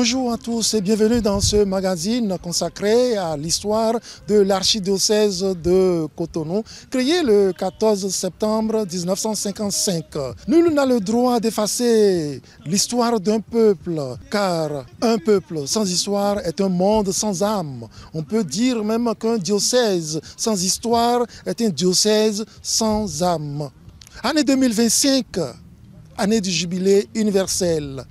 Bonjour à tous et bienvenue dans ce magazine consacré à l'histoire de l'archidiocèse de Cotonou, créé le 14 septembre 1955. Nul n'a le droit d'effacer l'histoire d'un peuple, car un peuple sans histoire est un monde sans âme. On peut dire même qu'un diocèse sans histoire est un diocèse sans âme. Année 2025, année du jubilé universel.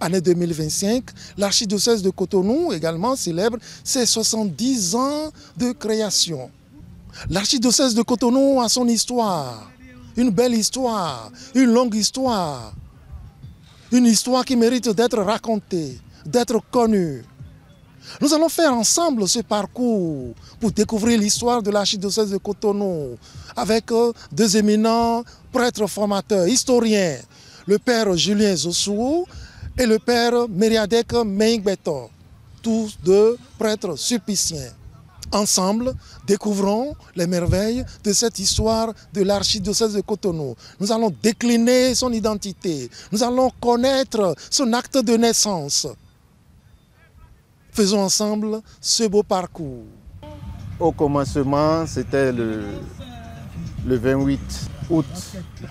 Année 2025, l'archidiocèse de Cotonou également célèbre ses 70 ans de création. L'archidiocèse de Cotonou a son histoire, une belle histoire, une longue histoire. Une histoire qui mérite d'être racontée, d'être connue. Nous allons faire ensemble ce parcours pour découvrir l'histoire de l'archidiocèse de Cotonou avec deux éminents prêtres formateurs, historiens, le père Julien Zossou et le père Mériadec Meingbeto, tous deux prêtres sulpiciens. Ensemble, découvrons les merveilles de cette histoire de l'archidiocèse de Cotonou. Nous allons décliner son identité, nous allons connaître son acte de naissance. Faisons ensemble ce beau parcours. Au commencement, c'était le 28 août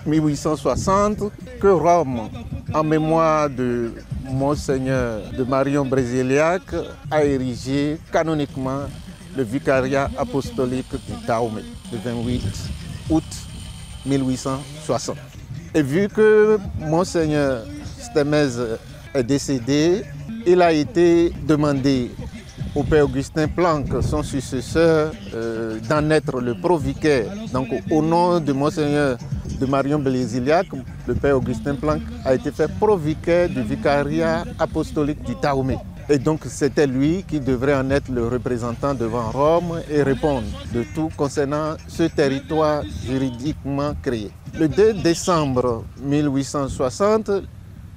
1860 que Rome, en mémoire de Monseigneur de Marion Brésiliac, a érigé canoniquement le vicariat apostolique du Dahomey, le 28 août 1860. Et vu que Monseigneur Stemez est décédé, il a été demandé au père Augustin Planck, son successeur, d'en être le provicaire. Donc au nom de Monseigneur de Marion Brésiliac, le père Augustin Planck a été fait provicaire du vicariat apostolique du Dahomey. Et donc c'était lui qui devrait en être le représentant devant Rome et répondre de tout concernant ce territoire juridiquement créé. Le 2 décembre 1860,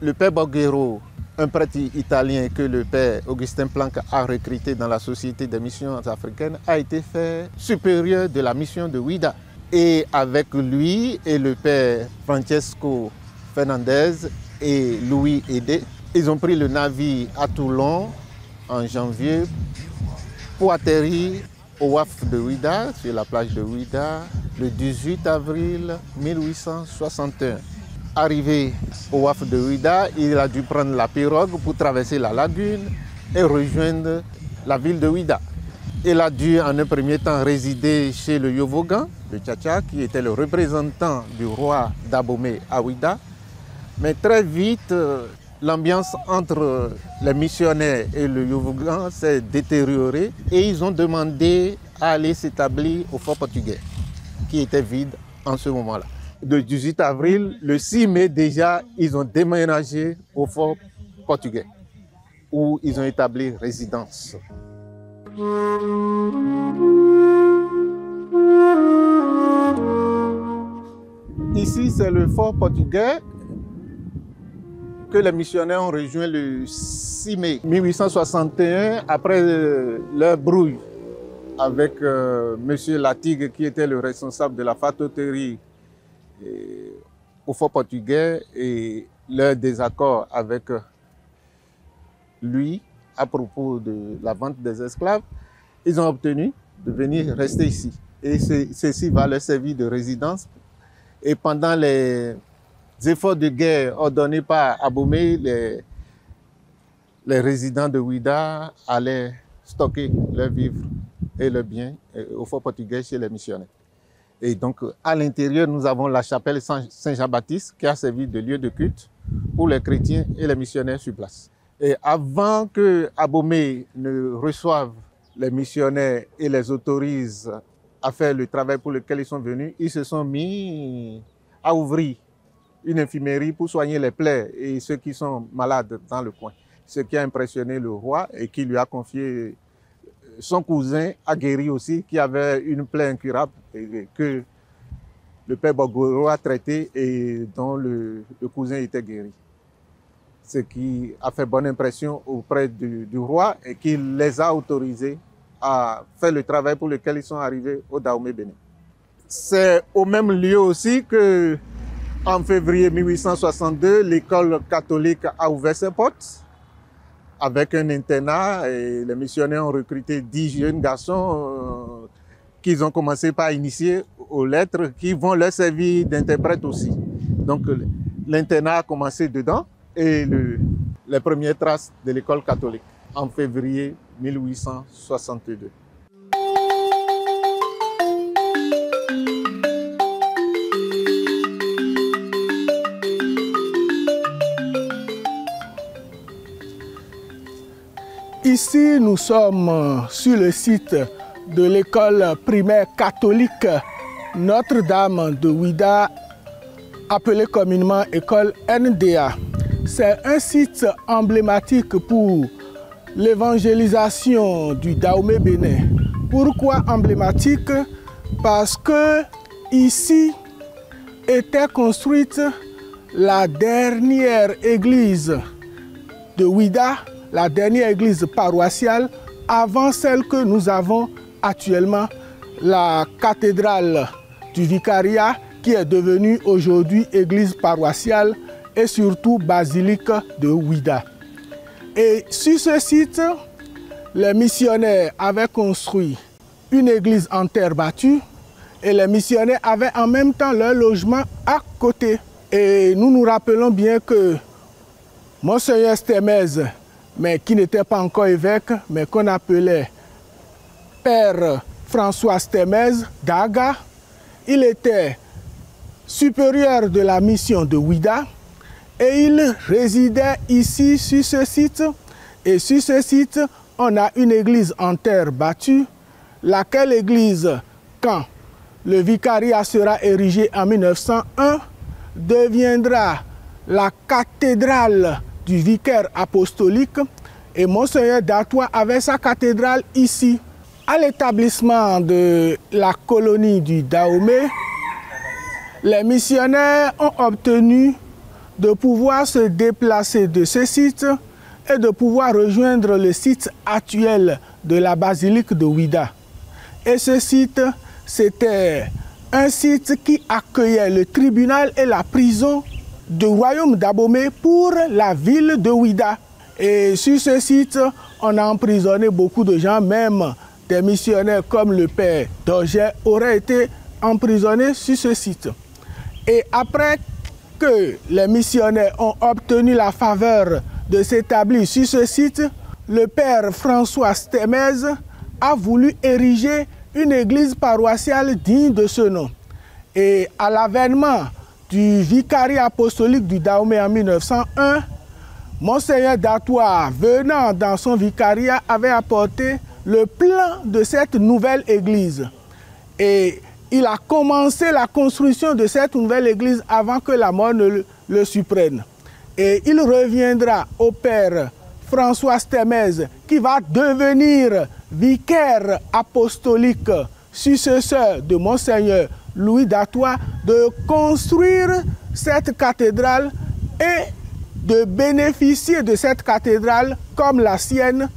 le père Borghero, un prêtre italien que le père Augustin Planck a recruté dans la Société des missions africaines, a été fait supérieur de la mission de Ouida. Et avec lui et le père Francesco Fernandez et Louis Hédé, ils ont pris le navire à Toulon en janvier pour atterrir au Wharf de Ouida, sur la plage de Ouida, le 18 avril 1861. Arrivé au Wharf de Ouida, il a dû prendre la pirogue pour traverser la lagune et rejoindre la ville de Ouida. Il a dû en un premier temps résider chez le Yovogan, le Tchatcha, qui était le représentant du roi d'Abomey à Ouida. Mais très vite, l'ambiance entre les missionnaires et le Yovogan s'est détériorée et ils ont demandé à aller s'établir au fort portugais, qui était vide en ce moment-là. Le 18 avril, le 6 mai déjà, ils ont déménagé au fort portugais, où ils ont établi résidence. Ici, c'est le fort portugais que les missionnaires ont rejoint le 6 mai 1861, après leur brouille avec M. Latigue, qui était le responsable de la factoterie au fort portugais, et leur désaccord avec lui à propos de la vente des esclaves, ils ont obtenu de venir rester ici. Et ceci va leur servir de résidence. Et pendant les efforts de guerre ordonnés par Abomey, les résidents de Ouida allaient stocker leurs vivres et leurs biens au fort portugais chez les missionnaires. Et donc, à l'intérieur, nous avons la chapelle Saint-Jean-Baptiste qui a servi de lieu de culte pour les chrétiens et les missionnaires sur place. Et avant que Abomey ne reçoive les missionnaires et les autorise à faire le travail pour lequel ils sont venus, ils se sont mis à ouvrir une infirmerie pour soigner les plaies et ceux qui sont malades dans le coin. Ce qui a impressionné le roi et qui lui a confié son cousin aguerri aussi, qui avait une plaie incurable et que le père Borghero a traité et dont le cousin était guéri. Ce qui a fait bonne impression auprès du roi et qui les a autorisés à faire le travail pour lequel ils sont arrivés au Dahomey Bénin. C'est au même lieu aussi que, en février 1862, l'école catholique a ouvert ses portes avec un internat, et les missionnaires ont recruté 10 jeunes garçons qu'ils ont commencé par initier aux lettres qui vont leur servir d'interprètes aussi. Donc l'internat a commencé dedans et les premières traces de l'école catholique en février 1862. Ici, nous sommes sur le site de l'école primaire catholique Notre-Dame de Ouida, appelée communément école NDA. C'est un site emblématique pour l'évangélisation du Dahomey bénin. Pourquoi emblématique? Parce que ici était construite la dernière église de Ouida, la dernière église paroissiale avant celle que nous avons actuellement, la cathédrale du vicariat qui est devenue aujourd'hui église paroissiale et surtout basilique de Ouida. Et sur ce site, les missionnaires avaient construit une église en terre battue et les missionnaires avaient en même temps leur logement à côté. Et nous nous rappelons bien que Monseigneur Stemez, mais qui n'était pas encore évêque, mais qu'on appelait Père François Stemez d'Aga, il était supérieur de la mission de Ouida et il résidait ici sur ce site. Et sur ce site, on a une église en terre battue, laquelle église, quand le vicariat sera érigé en 1901, deviendra la cathédrale du vicaire apostolique, et Monseigneur Datois avait sa cathédrale ici. À l'établissement de la colonie du Dahomey, les missionnaires ont obtenu de pouvoir se déplacer de ce site et de pouvoir rejoindre le site actuel de la basilique de Ouida. Et ce site, c'était un site qui accueillait le tribunal et la prison du royaume d'Abomey pour la ville de Ouida. Et sur ce site, on a emprisonné beaucoup de gens, même des missionnaires comme le père Dorget auraient été emprisonnés sur ce site. Et après que les missionnaires ont obtenu la faveur de s'établir sur ce site, le père François Stemez a voulu ériger une église paroissiale digne de ce nom. Et à l'avènement du vicariat apostolique du Dahomey en 1901, Monseigneur Datois, venant dans son vicariat, avait apporté le plan de cette nouvelle église. Et il a commencé la construction de cette nouvelle église avant que la mort ne le surprenne. Et il reviendra au père François Stemez, qui va devenir vicaire apostolique, successeur de Monseigneur Louis Datois, de construire cette cathédrale et de bénéficier de cette cathédrale comme la sienne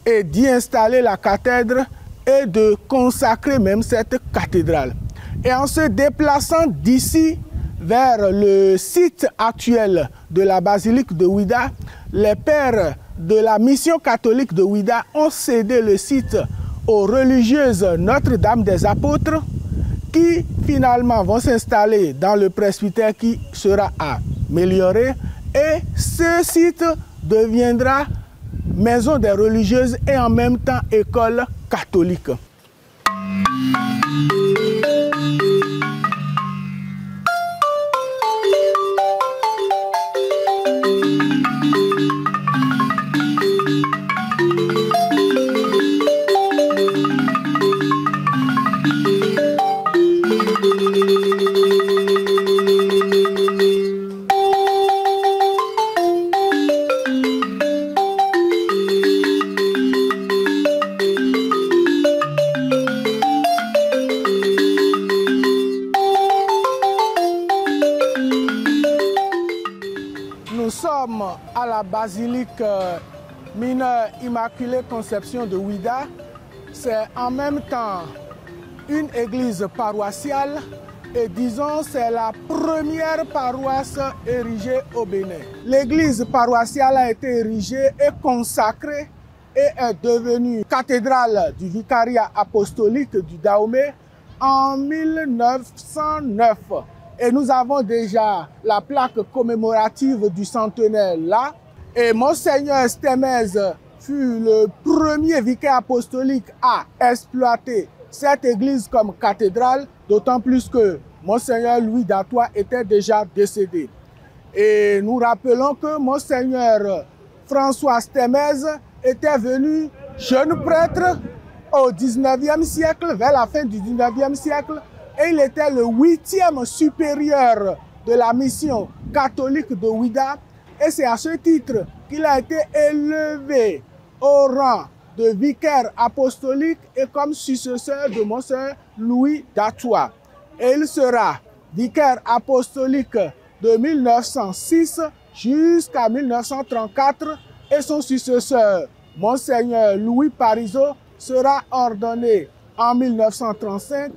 et d'y installer la cathèdre et de consacrer même cette cathédrale. Et en se déplaçant d'ici vers le site actuel de la basilique de Ouida, les pères de la mission catholique de Ouida ont cédé le site aux religieuses Notre-Dame des Apôtres, qui finalement vont s'installer dans le presbytère qui sera amélioré, et ce site deviendra maison des religieuses et en même temps école catholique. Nous sommes à la basilique mineure Immaculée Conception de Ouida. C'est en même temps une église paroissiale Et disons, c'est la première paroisse érigée au Bénin. L'église paroissiale a été érigée et consacrée et est devenue cathédrale du vicariat apostolique du Dahomey en 1909. Et nous avons déjà la plaque commémorative du centenaire là. Et Monseigneur Stemez fut le premier vicaire apostolique à exploiter cette église comme cathédrale, d'autant plus que Monseigneur Louis d'Artois était déjà décédé. Et nous rappelons que Monseigneur François Stemez était venu jeune prêtre au 19e siècle, vers la fin du 19e siècle, et il était le 8e supérieur de la mission catholique de Ouidah. Et c'est à ce titre qu'il a été élevé au rang de vicaire apostolique et comme successeur de Monseigneur Louis d'Artois. Et il sera vicaire apostolique de 1906 jusqu'à 1934 et son successeur, Monseigneur Louis Parisot, sera ordonné en 1935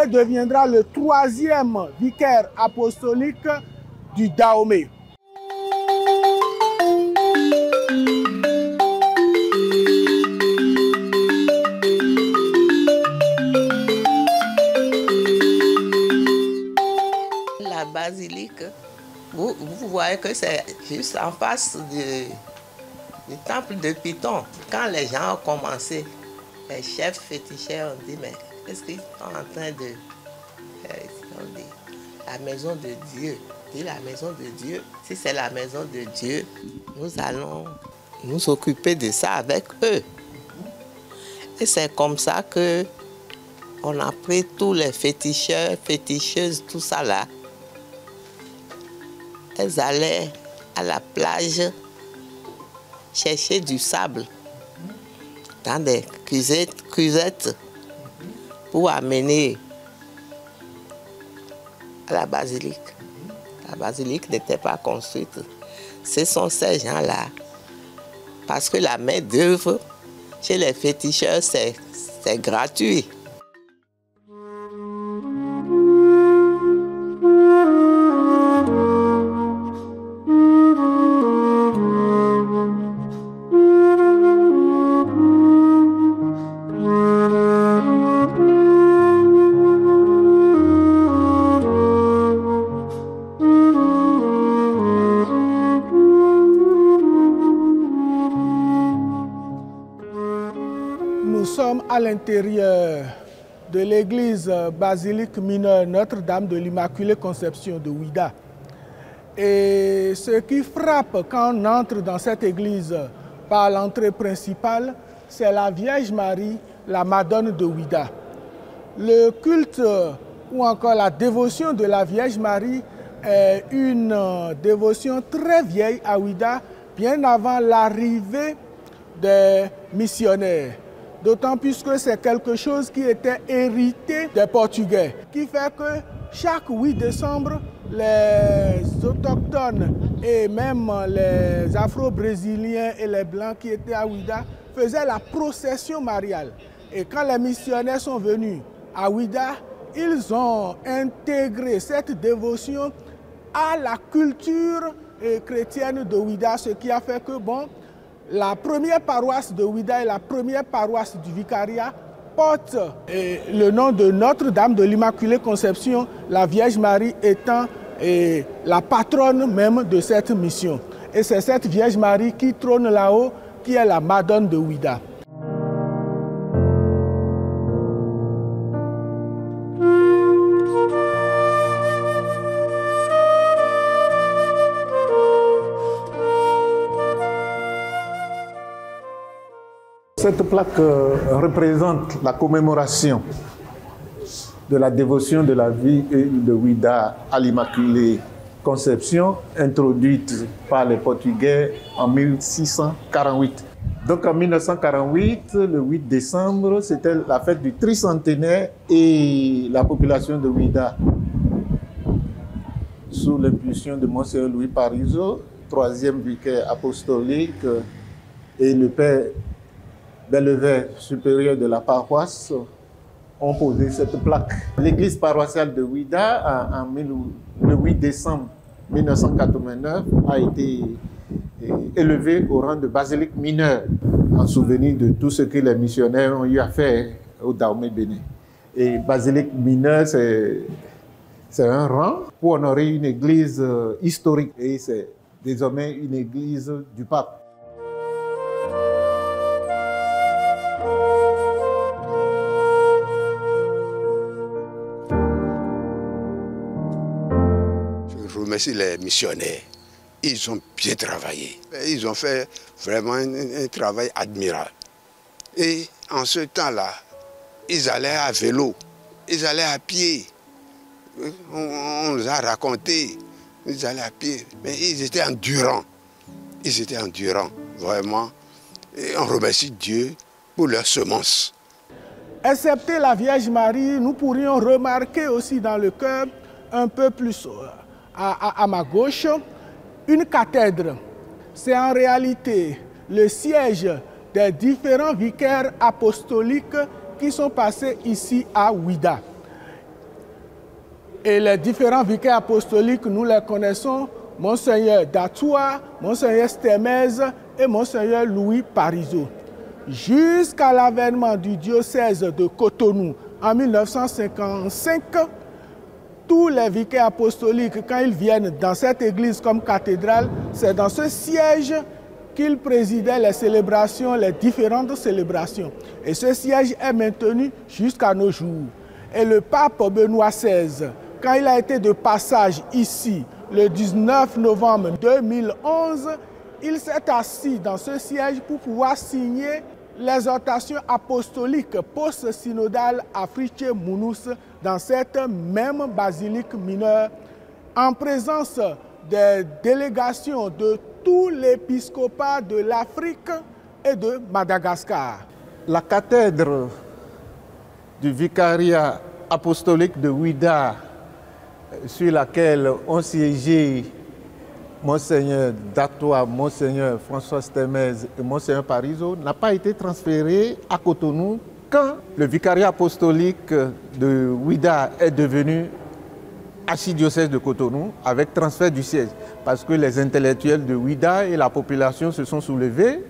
et deviendra le 3e vicaire apostolique du Dahomey. La basilique, vous voyez que c'est juste en face du temple de Python. Quand les gens ont commencé, les chefs féticheurs ont dit, mais qu'est-ce qu'ils sont en train de faire? Ils ont dit, la maison de Dieu. Dit la maison de Dieu. Si c'est la maison de Dieu, nous allons nous occuper de ça avec eux. Et c'est comme ça que on a pris tous les féticheurs, féticheuses, tout ça là. Elles allaient à la plage chercher du sable dans des cuvettes pour amener à la basilique. La basilique n'était pas construite. Ce sont ces gens-là. Parce que la main-d'œuvre chez les féticheurs, c'est gratuit. Nous sommes à l'intérieur de l'église basilique mineure Notre-Dame de l'Immaculée Conception de Ouidah. Et ce qui frappe quand on entre dans cette église par l'entrée principale, c'est la Vierge Marie, la Madone de Ouidah. Le culte ou encore la dévotion de la Vierge Marie est une dévotion très vieille à Ouidah, bien avant l'arrivée des missionnaires. D'autant plus que c'est quelque chose qui était hérité des Portugais, qui fait que chaque 8 décembre, les autochtones et même les Afro-Brésiliens et les Blancs qui étaient à Ouidah faisaient la procession mariale. Et quand les missionnaires sont venus à Ouidah, ils ont intégré cette dévotion à la culture chrétienne de Ouidah, ce qui a fait que, bon, la première paroisse de Ouidah et la première paroisse du vicariat portent le nom de Notre-Dame de l'Immaculée Conception, la Vierge Marie étant la patronne même de cette mission. Et c'est cette Vierge Marie qui trône là-haut, qui est la Madone de Ouidah. Cette plaque représente la commémoration de la dévotion de la vie de Ouidah à l'Immaculée Conception, introduite par les Portugais en 1648. Donc en 1948, le 8 décembre, c'était la fête du tricentenaire et la population de Ouidah, sous l'impulsion de Monseigneur Louis Parisot, 3e vicaire apostolique, et le père Bellevet, supérieur de la paroisse, ont posé cette plaque. L'église paroissiale de Ouida, le 8 décembre 1989, a été élevée au rang de basilique mineure, en souvenir de tout ce que les missionnaires ont eu à faire au Dahomey Bénin. Et basilique mineure, c'est un rang pour honorer une église historique, et c'est désormais une église du pape. Je remercie les missionnaires. Ils ont bien travaillé. Ils ont fait vraiment un travail admirable. Et en ce temps-là, ils allaient à vélo, ils allaient à pied. On nous a raconté, ils allaient à pied, mais ils étaient endurants. Ils étaient endurants, vraiment. Et on remercie Dieu pour leur semence. Excepté la Vierge Marie, nous pourrions remarquer aussi dans le chœur, un peu plus à ma gauche, une cathèdre. C'est en réalité le siège des différents vicaires apostoliques qui sont passés ici à Ouida. Et les différents vicaires apostoliques, nous les connaissons, Monseigneur Datoua, Monseigneur Stemez et Monseigneur Louis Parizeau. Jusqu'à l'avènement du diocèse de Cotonou en 1955, tous les vicaires apostoliques, quand ils viennent dans cette église comme cathédrale, c'est dans ce siège qu'ils présidaient les célébrations, les différentes célébrations. Et ce siège est maintenu jusqu'à nos jours. Et le pape Benoît XVI, quand il a été de passage ici, le 19 novembre 2011, il s'est assis dans ce siège pour pouvoir signer l'exhortation apostolique post-synodale à Friche Mounous dans cette même basilique mineure, en présence des délégations de tout l'épiscopat de l'Afrique et de Madagascar. La cathèdre du vicariat apostolique de Ouida, sur laquelle ont siégé Monseigneur Datoua, Monseigneur François Stemez et Monseigneur Parizeau, n'a pas été transféré à Cotonou quand le vicariat apostolique de Ouida est devenu archidiocèse de Cotonou avec transfert du siège. Parce que les intellectuels de Ouida et la population se sont soulevés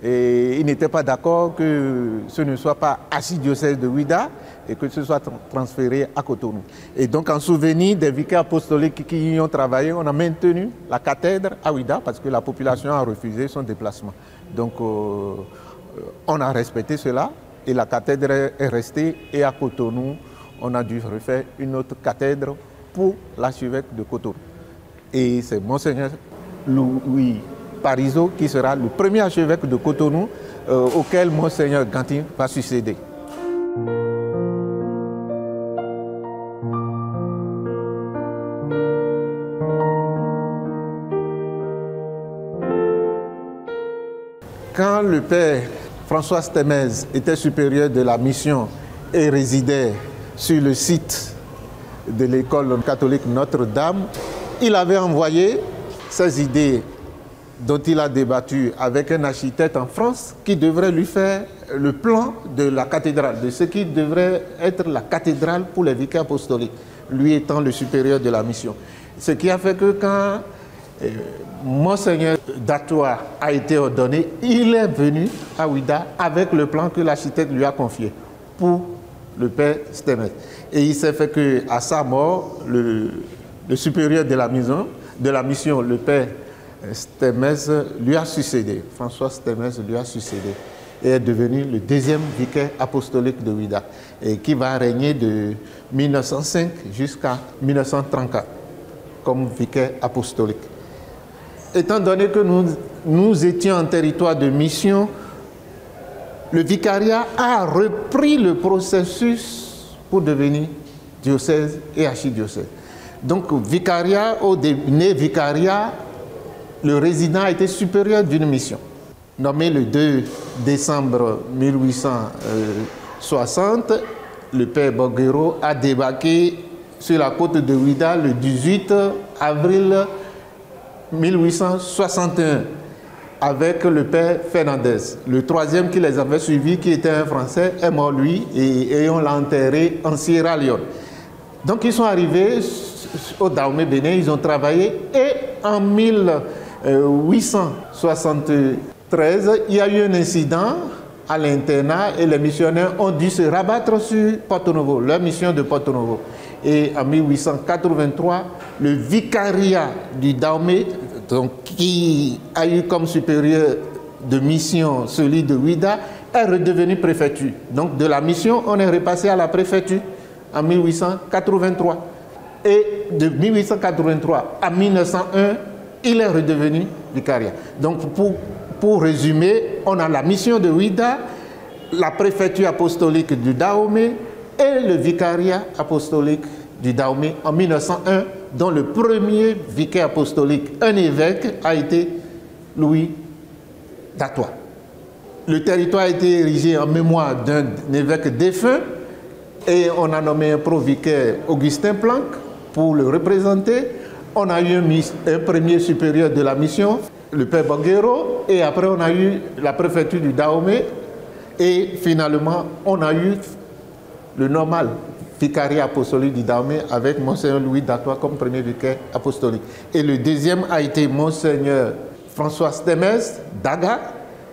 et ils n'étaient pas d'accord que ce ne soit pas archidiocèse de Ouida et que ce soit transféré à Cotonou. Et donc en souvenir des vicaires apostoliques qui y ont travaillé, on a maintenu la cathèdre à Ouida parce que la population a refusé son déplacement. Donc on a respecté cela et la cathèdre est restée, et à Cotonou, on a dû refaire une autre cathèdre pour l'archevêque de Cotonou. Et c'est Monseigneur Louis Parizeau qui sera le premier archevêque de Cotonou auquel Monseigneur Gantin va succéder. Quand le père François Stemez était supérieur de la mission et résidait sur le site de l'école catholique Notre-Dame, il avait envoyé ses idées dont il a débattu avec un architecte en France qui devrait lui faire le plan de la cathédrale, de ce qui devrait être la cathédrale pour les vicaires apostoliques, lui étant le supérieur de la mission. Ce qui a fait que quand Monseigneur Datoua a été ordonné, il est venu à Ouida avec le plan que l'architecte lui a confié pour le père Stemez. Et il s'est fait qu'à sa mort, le supérieur de la mission, le père Stemez, lui a succédé. François Stemez lui a succédé et est devenu le deuxième vicaire apostolique de Ouida et qui va régner de 1905 jusqu'à 1934 comme vicaire apostolique. Étant donné que nous étions en territoire de mission, le vicariat a repris le processus pour devenir diocèse et archidiocèse. Donc, vicariat, au né vicariat, le résident a été supérieur d'une mission. Nommé le 2 décembre 1860, le père Boguero a débarqué sur la côte de Ouida le 18 avril 1861. avec le père Fernandez. Le troisième qui les avait suivis, qui était un Français, est mort lui et on l'a enterré en Sierra Leone. Donc ils sont arrivés au Dahomey Bénin, ils ont travaillé et en 1873, il y a eu un incident à l'internat et les missionnaires ont dû se rabattre sur Porto Novo, leur mission de Porto Novo. Et en 1883, le vicariat du Dahomey, donc, qui a eu comme supérieur de mission celui de Ouida, est redevenu préfecture. Donc de la mission, on est repassé à la préfecture en 1883. Et de 1883 à 1901, il est redevenu vicariat. Donc pour résumer, on a la mission de Ouida, la préfecture apostolique du Dahomey et le vicariat apostolique du Dahomey en 1901, dont le premier vicaire apostolique, un évêque, a été Louis Datois. Le territoire a été érigé en mémoire d'un évêque défunt et on a nommé un provicaire, Augustin Planck, pour le représenter. On a eu un premier supérieur de la mission, le père Boguero, et après on a eu la préfecture du Dahomey et finalement on a eu le normal vicariat apostolique du Dahomey avec Monseigneur Louis Datois comme premier vicaire apostolique. Et le deuxième a été Monseigneur François Stemez Daga,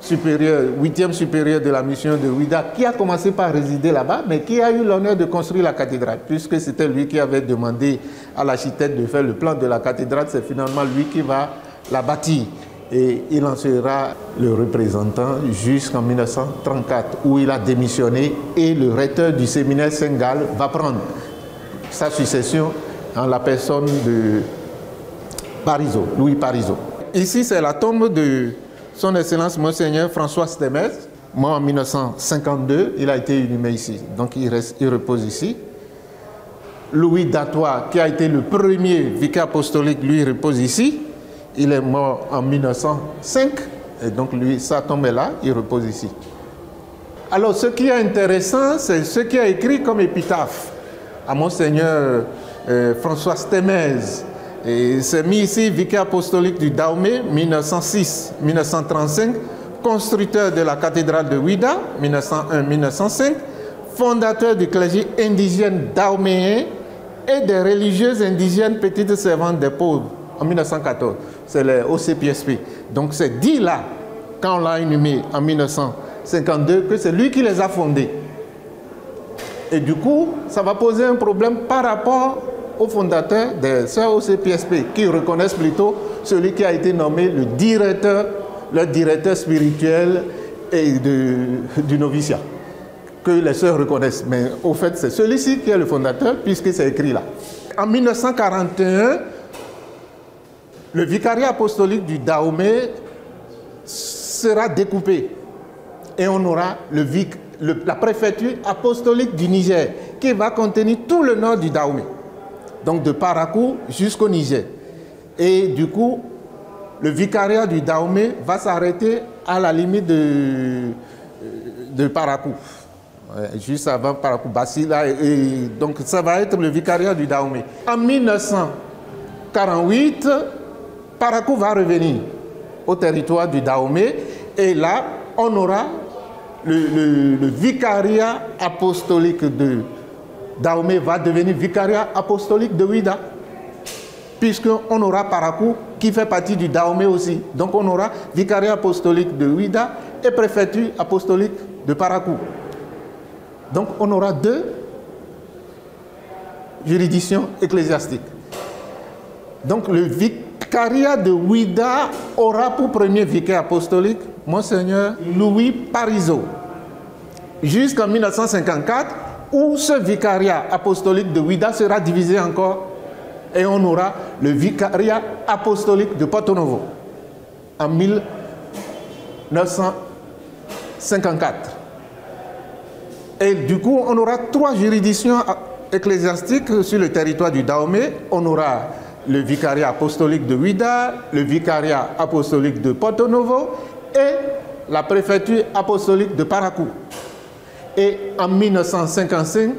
supérieur, 8e supérieur de la mission de Ouida, qui a commencé par résider là-bas, mais qui a eu l'honneur de construire la cathédrale, puisque c'était lui qui avait demandé à l'architecte de faire le plan de la cathédrale. C'est finalement lui qui va la bâtir. Et il en sera le représentant jusqu'en 1934, où il a démissionné et le recteur du séminaire Saint-Gall va prendre sa succession en la personne de Parisot, Louis Parisot. Ici, c'est la tombe de Son Excellence Monseigneur François Stemez, mort en 1952, il a été inhumé ici, donc il repose ici. Louis Datois, qui a été le premier vicaire apostolique, lui repose ici. Il est mort en 1905, et donc lui, sa tombe est là, il repose ici. Alors, ce qui est intéressant, c'est ce qui est écrit comme épitaphe à Monseigneur François Stemez. Et c'est mis ici, vicaire apostolique du Dahomey, 1906-1935, constructeur de la cathédrale de Ouida, 1901-1905, fondateur du clergé indigène dahoméen et des religieuses indigènes petites servantes des pauvres, en 1914. C'est les OCPSP. Donc c'est dit là, quand on l'a inhumé en 1952, que c'est lui qui les a fondés. Et du coup, ça va poser un problème par rapport aux fondateurs des sœurs OCPSP, qui reconnaissent plutôt celui qui a été nommé le directeur spirituel et du noviciat, que les sœurs reconnaissent. Mais au fait, c'est celui-ci qui est le fondateur, puisque c'est écrit là. En 1941, le vicariat apostolique du Dahomey sera découpé et on aura la préfecture apostolique du Niger qui va contenir tout le nord du Dahomey, donc de Parakou jusqu'au Niger. Et du coup, le vicariat du Dahomey va s'arrêter à la limite de Parakou, juste avant Parakou Bassila, et donc ça va être le vicariat du Dahomey. En 1948, Parakou va revenir au territoire du Dahomey et là, on aura le vicariat apostolique de Dahomey va devenir vicariat apostolique de Ouida, puisqu'on aura Parakou qui fait partie du Dahomey aussi. Donc on aura vicariat apostolique de Ouida et préfecture apostolique de Parakou. Donc on aura deux juridictions ecclésiastiques. Donc le vicariat de Ouida aura pour premier vicaire apostolique Monseigneur Louis Parisot, jusqu'en 1954, où ce vicariat apostolique de Ouida sera divisé encore et on aura le vicariat apostolique de Porto Novo en 1954. Et du coup, on aura trois juridictions ecclésiastiques sur le territoire du Dahomey. On aura le vicariat apostolique de Ouida, le vicariat apostolique de Porto Novo et la préfecture apostolique de Parakou. Et en 1955,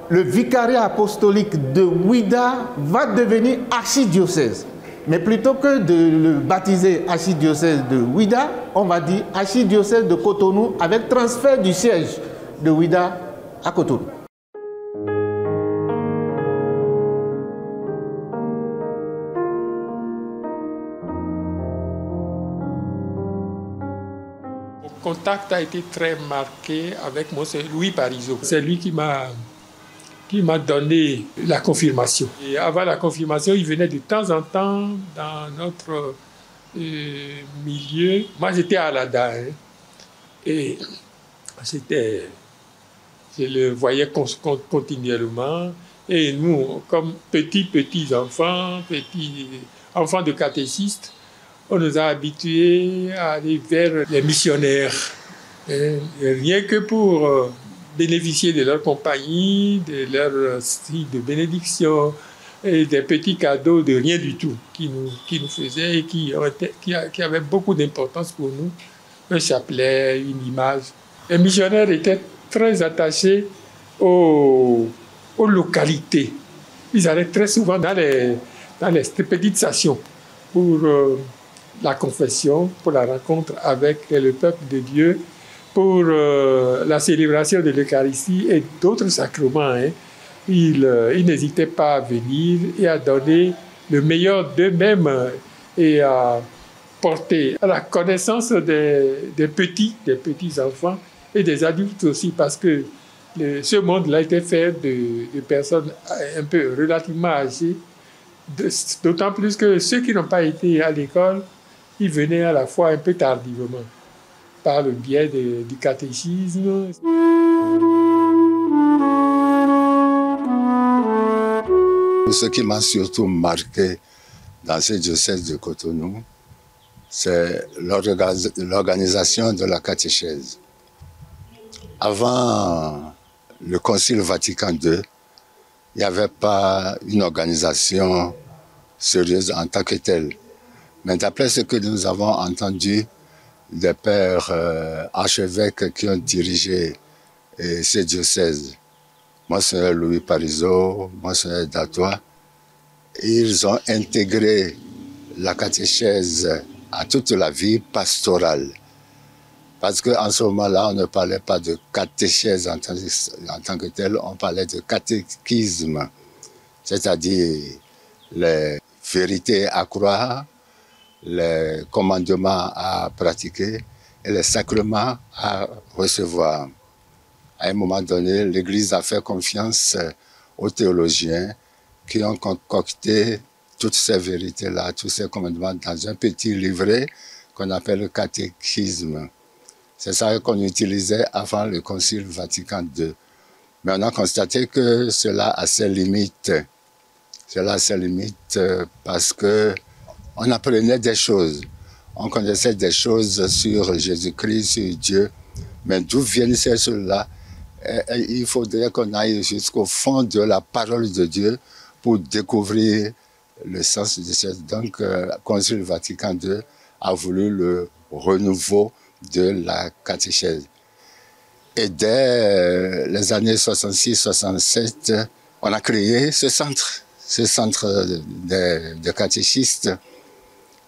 le vicariat apostolique de Ouida va devenir archidiocèse. Mais plutôt que de le baptiser archidiocèse de Ouidah, on va dire archidiocèse de Cotonou avec transfert du siège de Ouidah à Cotonou. Mon contact a été très marqué avec Monseigneur Louis Parisot. C'est lui qui m'a donné la confirmation. Et avant la confirmation, il venait de temps en temps dans notre milieu. Moi, j'étais à Alada, hein, et je le voyais continuellement. Et nous, comme petits enfants de catéchistes, on nous a habitués à aller vers les missionnaires. Et rien que pour bénéficier de leur compagnie, de leur style de bénédiction et des petits cadeaux de rien du tout qui nous faisaient et qui avaient beaucoup d'importance pour nous. Un chapelet, une image. Les missionnaires étaient très attachés aux localités. Ils allaient très souvent dans les petites stations pour la confession, pour la rencontre avec le peuple de Dieu, pour la célébration de l'Eucharistie et d'autres sacrements. Hein. Ils n'hésitaient pas à venir et à donner le meilleur d'eux-mêmes et à porter à la connaissance des petits enfants et des adultes aussi, parce que ce monde-là était fait de personnes un peu relativement âgées, d'autant plus que ceux qui n'ont pas été à l'école, ils venaient à la fois un peu tardivement, par le biais du catéchisme. Ce qui m'a surtout marqué dans ce diocèse de Cotonou, c'est l'organisation de la catéchèse. Avant le Concile Vatican II, il n'y avait pas une organisation sérieuse en tant que telle. Mais d'après ce que nous avons entendu des pères archevêques qui ont dirigé ces diocèses, Monseigneur Louis Parisot, Monseigneur Datois, ils ont intégré la catéchèse à toute la vie pastorale. Parce qu'en ce moment-là, on ne parlait pas de catéchèse en tant que telle, on parlait de catéchisme, c'est-à-dire les vérités à croire, les commandements à pratiquer et les sacrements à recevoir. À un moment donné, l'Église a fait confiance aux théologiens qui ont concocté toutes ces vérités-là, tous ces commandements dans un petit livret qu'on appelle le catéchisme. C'est ça qu'on utilisait avant le Concile Vatican II. Mais on a constaté que cela a ses limites. Cela a ses limites parce qu'on apprenait des choses. On connaissait des choses sur Jésus-Christ, sur Dieu. Mais d'où viennent ces choses-là? Il faudrait qu'on aille jusqu'au fond de la parole de Dieu pour découvrir le sens de ça. Donc, le Concile Vatican II a voulu le renouveau de la catéchèse. Et dès les années 66-67, on a créé ce centre de catéchistes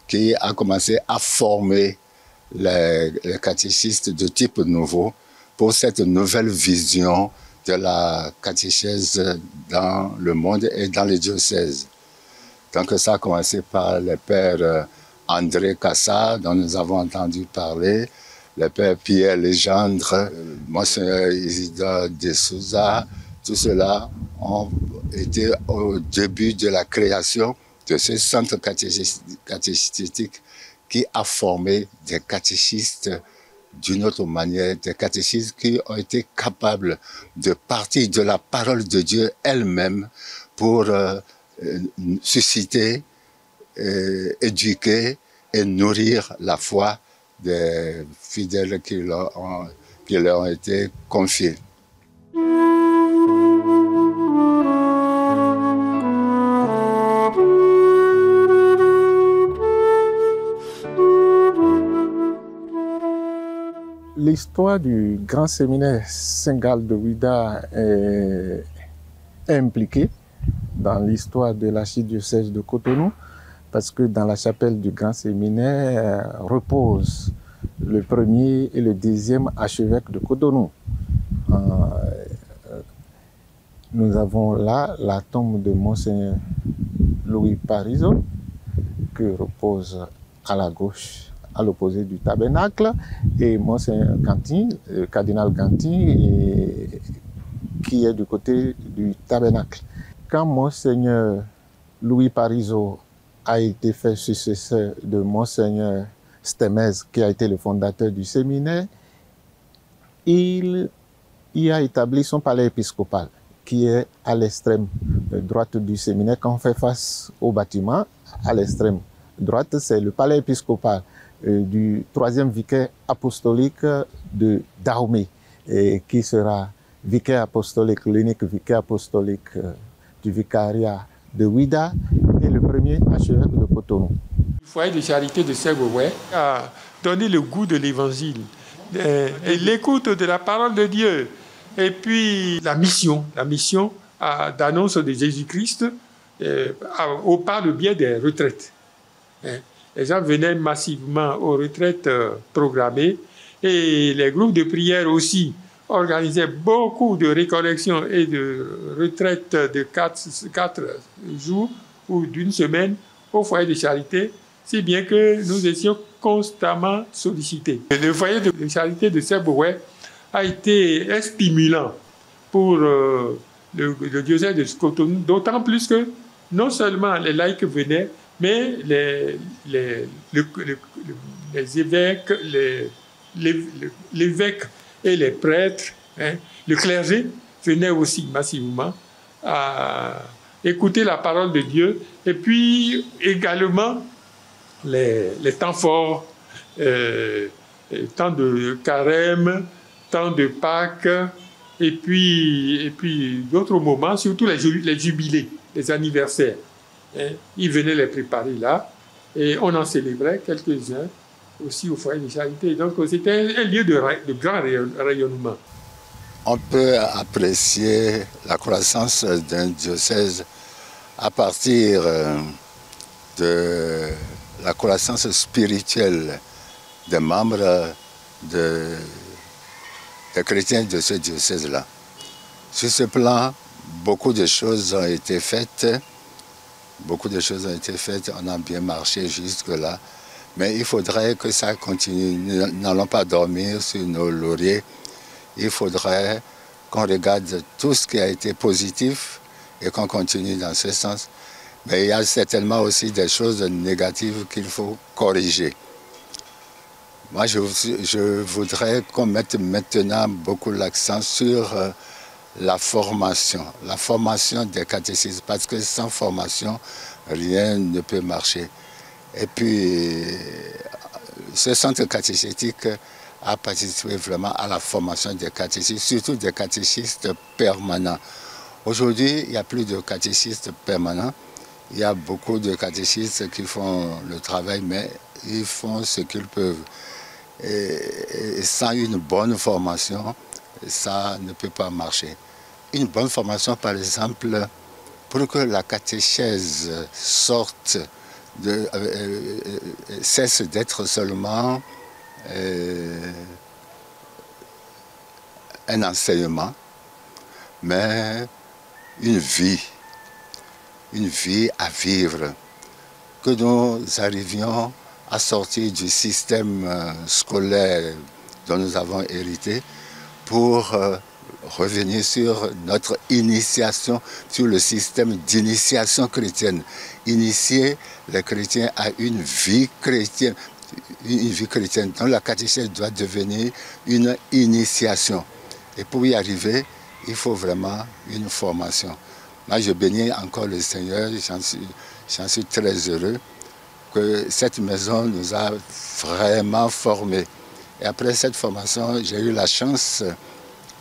qui a commencé à former les catéchistes de type nouveau pour cette nouvelle vision de la catéchèse dans le monde et dans les diocèses. Donc ça a commencé par le père André Cassa, dont nous avons entendu parler, le père Pierre Legendre, Monseigneur Isidore de Souza. Tout cela ont été au début de la création de ce centre catéchistique qui a formé des catéchistes d'une autre manière, des catéchistes qui ont été capables de partir de la parole de Dieu elle-même pour susciter, éduquer et nourrir la foi des fidèles qui leur ont été confiés. L'histoire du grand séminaire Saint-Gall de Ouidah est impliquée dans l'histoire de l'archidiocèse de Cotonou, parce que dans la chapelle du Grand Séminaire reposent le premier et le deuxième archevêque de Cotonou. Nous avons là la tombe de Monseigneur Louis Parizeau, qui repose à la gauche, à l'opposé du tabernacle, et Monseigneur Ganti, le cardinal Ganti, qui est du côté du tabernacle. Quand Monseigneur Louis Parizeau a été fait successeur de Monseigneur Stemez, qui a été le fondateur du séminaire, il y a établi son palais épiscopal, qui est à l'extrême droite du séminaire. Quand on fait face au bâtiment, à l'extrême droite, c'est le palais épiscopal du 3e vicaire apostolique de Dahomey, qui sera vicaire apostolique, l'unique vicaire apostolique du vicariat de Ouida et le premier archevêque de Cotonou. Le foyer de charité de Sèvres a donné le goût de l'évangile et l'écoute de la parole de Dieu. Et puis la mission d'annonce de Jésus-Christ par le biais des retraites. Les gens venaient massivement aux retraites programmées et les groupes de prière aussi organisaient beaucoup de récollections et de retraites de 4 jours ou d'une semaine au foyer de charité, si bien que nous étions constamment sollicités. Le foyer de charité de Sèvres a été un stimulant pour le diocèse de Cotonou, d'autant plus que non seulement les laïcs venaient, mais les évêques, l'évêque et les prêtres, le clergé venaient aussi massivement à écouter la parole de Dieu, et puis également les temps forts, temps de carême, temps de Pâques, et puis d'autres moments, surtout les jubilés, les anniversaires. Ils venaient les préparer là, et on en célébrait quelques-uns aussi au foyer de charité. Donc c'était un lieu de grand rayonnement. On peut apprécier la croissance d'un diocèse à partir de la croissance spirituelle des membres des chrétiens de ce diocèse-là. Sur ce plan, beaucoup de choses ont été faites. On a bien marché jusque-là. Mais il faudrait que ça continue. Nous n'allons pas dormir sur nos lauriers. Il faudrait qu'on regarde tout ce qui a été positif et qu'on continue dans ce sens. Mais il y a certainement aussi des choses négatives qu'il faut corriger. Moi, je voudrais qu'on mette maintenant beaucoup l'accent sur la formation des catéchistes, parce que sans formation, rien ne peut marcher. Et puis, ce centre catéchétique a participé vraiment à la formation des catéchistes, surtout des catéchistes permanents. Aujourd'hui, il n'y a plus de catéchistes permanents. Il y a beaucoup de catéchistes qui font le travail, mais ils font ce qu'ils peuvent. Et sans une bonne formation, ça ne peut pas marcher. Une bonne formation, par exemple, pour que la catéchèse cesse d'être seulement un enseignement, mais une vie à vivre, que nous arrivions à sortir du système scolaire dont nous avons hérité pour revenir sur notre initiation, sur le système d'initiation chrétienne. Initier les chrétiens à une vie chrétienne dont la catéchèse doit devenir une initiation. Et pour y arriver, il faut vraiment une formation. Moi, je bénis encore le Seigneur, j'en suis très heureux que cette maison nous a vraiment formés. Et après cette formation, j'ai eu la chance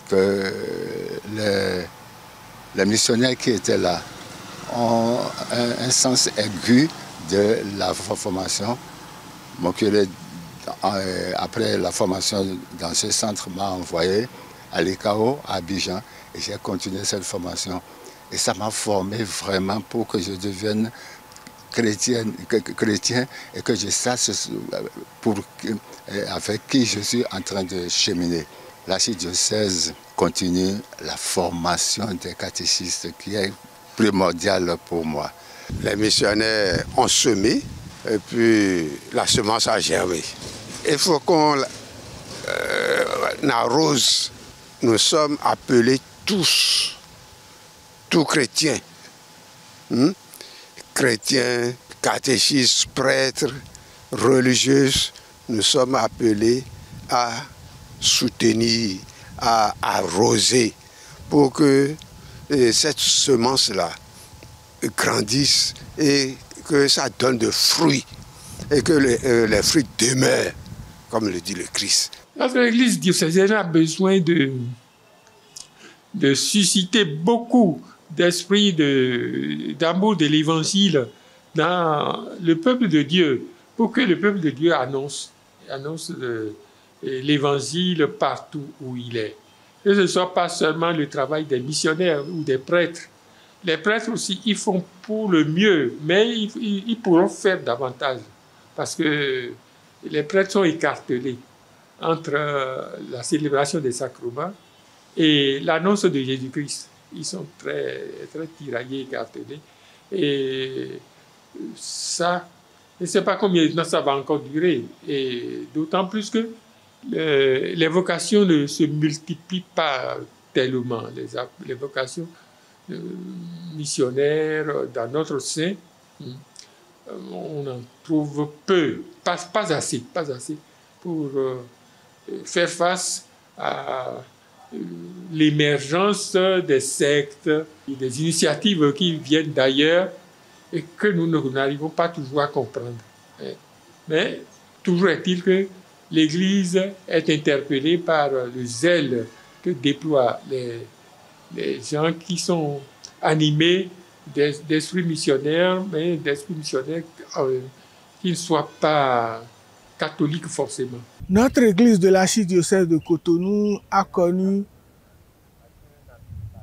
que les missionnaires qui étaient là ont un sens aigu de la formation. Mon curé, après la formation dans ce centre, m'a envoyé à l'ICAO, à Abidjan, et j'ai continué cette formation. Et ça m'a formé vraiment pour que je devienne chrétien et que je sache avec qui je suis en train de cheminer. L'archidiocèse continue la formation des catéchistes qui est primordiale pour moi. Les missionnaires ont semé et puis la semence a germé. Il faut qu'on arrose. Nous sommes appelés tous chrétiens. Chrétiens, catéchistes, prêtres, religieuses, nous sommes appelés à soutenir, à arroser pour que cette semence-là grandisse et que ça donne de fruits et que les fruits demeurent, comme le dit le Christ. Notre Église diocésaine a besoin de susciter beaucoup d'esprit d'amour de l'Évangile dans le peuple de Dieu, pour que le peuple de Dieu annonce l'Évangile partout où il est. Que ce ne soit pas seulement le travail des missionnaires ou des prêtres. Les prêtres aussi, ils font pour le mieux, mais ils pourront faire davantage, parce que les prêtres sont écartelés entre la célébration des sacrements et l'annonce de Jésus-Christ. Ils sont très, très tiraillés, écartelés. Et ça, je ne sais pas combien de temps ça va encore durer. Et d'autant plus que les vocations ne se multiplient pas tellement. Les vocations missionnaires dans notre sein, on en trouve peu, pas assez pour faire face à l'émergence des sectes et des initiatives qui viennent d'ailleurs et que nous n'arrivons pas toujours à comprendre. Mais toujours est-il que l'Église est interpellée par le zèle que déploient les gens qui sont animés d'esprit missionnaire, mais d'esprit missionnaire qui ne soient pas catholiques forcément. Notre église de l'archidiocèse de Cotonou a connu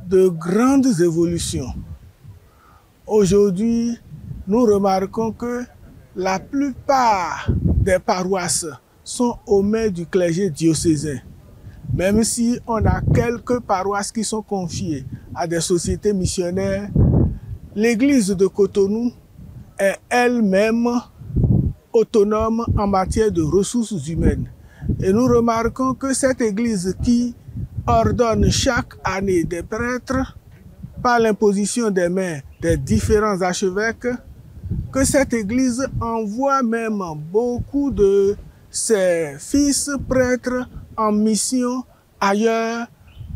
de grandes évolutions. Aujourd'hui, nous remarquons que la plupart des paroisses sont aux mains du clergé diocésain. Même si on a quelques paroisses qui sont confiées à des sociétés missionnaires, l'église de Cotonou est elle-même autonome en matière de ressources humaines. Et nous remarquons que cette église qui ordonne chaque année des prêtres par l'imposition des mains des différents archevêques, que cette église envoie même beaucoup de ses fils prêtres en mission ailleurs,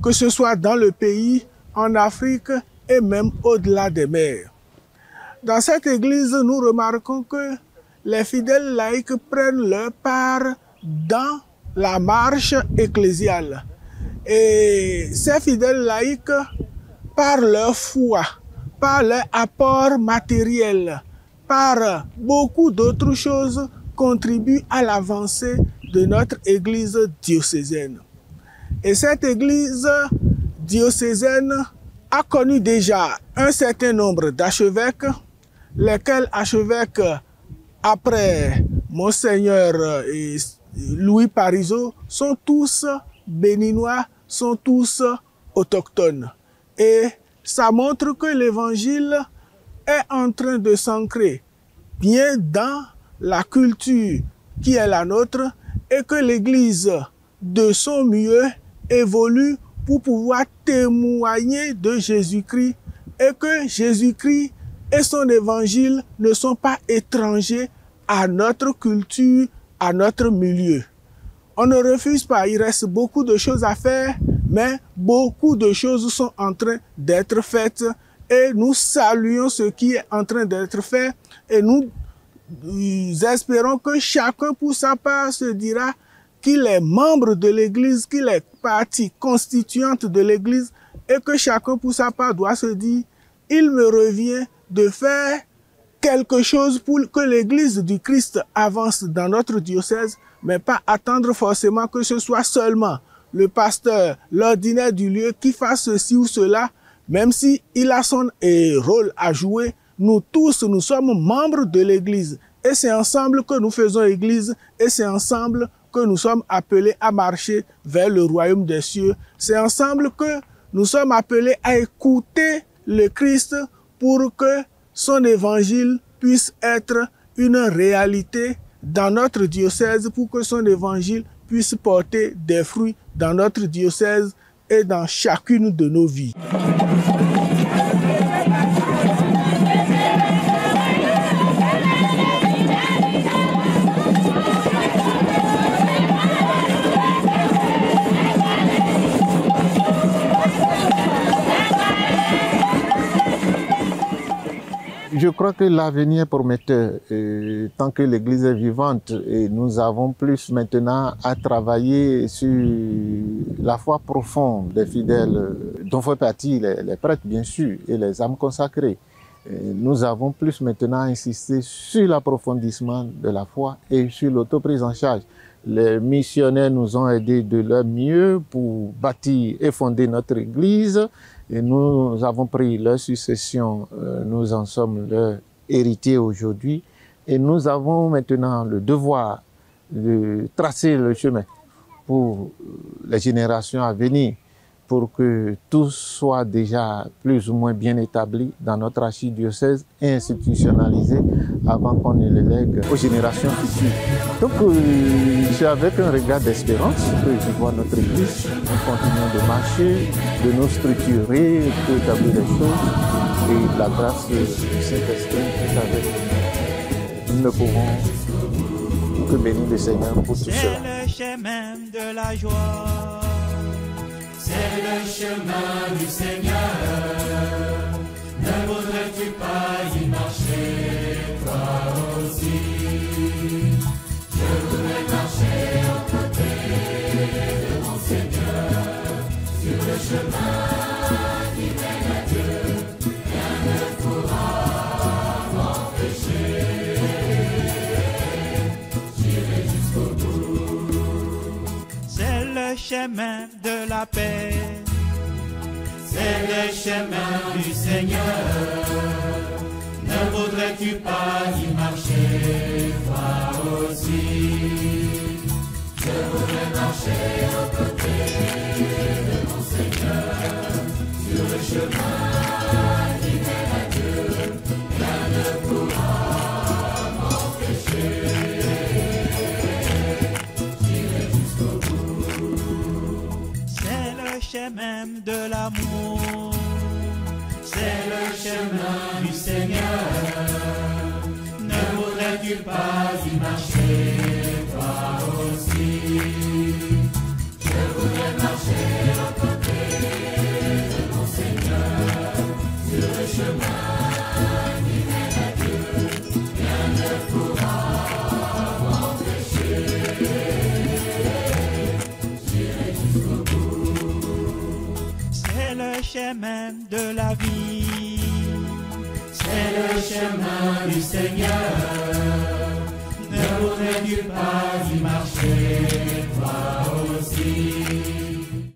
que ce soit dans le pays, en Afrique et même au-delà des mers. Dans cette église, nous remarquons que les fidèles laïcs prennent leur part dans la marche ecclésiale. Et ces fidèles laïcs, par leur foi, par leur apport matériel, par beaucoup d'autres choses, contribuent à l'avancée de notre église diocésaine. Et cette église diocésaine a connu déjà un certain nombre d'archevêques, lesquels archevêques, après Monseigneur Louis Parisot, sont tous béninois, sont tous autochtones. Et ça montre que l'évangile est en train de s'ancrer bien dans la culture qui est la nôtre et que l'Église, de son mieux, évolue pour pouvoir témoigner de Jésus-Christ et que Jésus-Christ et son évangile ne sont pas étrangers à notre culture, à notre milieu. On ne refuse pas, il reste beaucoup de choses à faire, mais beaucoup de choses sont en train d'être faites et nous saluons ce qui est en train d'être fait et nous espérons que chacun pour sa part se dira qu'il est membre de l'Église, qu'il est partie constituante de l'Église et que chacun pour sa part doit se dire « Il me revient de faire quelque chose pour que l'Église du Christ avance dans notre diocèse, mais pas attendre forcément que ce soit seulement le pasteur, l'ordinaire du lieu qui fasse ceci ou cela, même si il a son rôle à jouer, nous tous, nous sommes membres de l'Église. Et c'est ensemble que nous faisons Église, et c'est ensemble que nous sommes appelés à marcher vers le royaume des cieux. C'est ensemble que nous sommes appelés à écouter le Christ pour que son évangile puisse être une réalité dans notre diocèse, pour que son évangile puisse porter des fruits dans notre diocèse et dans chacune de nos vies. Je crois que l'avenir est prometteur. Tant que l'Église est vivante, et nous avons plus maintenant à travailler sur la foi profonde des fidèles, dont font partie les prêtres bien sûr, et les âmes consacrées. Nous avons plus maintenant à insister sur l'approfondissement de la foi et sur l'autoprise en charge. Les missionnaires nous ont aidés de leur mieux pour bâtir et fonder notre Église. Et nous avons pris leur succession, nous en sommes leurs héritiers aujourd'hui. Et nous avons maintenant le devoir de tracer le chemin pour les générations à venir, pour que tout soit déjà plus ou moins bien établi dans notre archidiocèse et institutionnalisé avant qu'on ne le lègue aux générations futures. Donc c'est avec un regard d'espérance que je vois notre Église. Nous continuons de marcher, de nous structurer, d'établir les choses, et la grâce du Saint-Esprit est avec nous. Nous ne pouvons que bénir le Seigneur pour tout cela. C'est le chemin de la joie. C'est le chemin du Seigneur. Ne voudrais-tu pas y marcher, toi aussi? Je voudrais marcher aux côtés de mon Seigneur, sur le chemin qui mène à Dieu. Rien ne pourra m'empêcher. J'irai jusqu'au bout. C'est le chemin de la paix. C'est le chemin du Seigneur. Ne voudrais-tu pas y marcher, toi aussi? Je voudrais marcher aux côtés de mon Seigneur, sur le chemin qui mène à Dieu. Rien ne pourra m'empêcher. J'irai jusqu'au bout. C'est le chemin de l'amour. C'est le chemin du Seigneur. Ne voudrais-tu pas y marcher, toi aussi? Je voudrais marcher aux côtés de mon Seigneur, sur le chemin qui mène à Dieu. Rien ne pourra m'empêcher. J'irai jusqu'au bout. C'est le chemin de la vie. C'est le chemin du Seigneur. Ne voudrais-tu pas y marcher?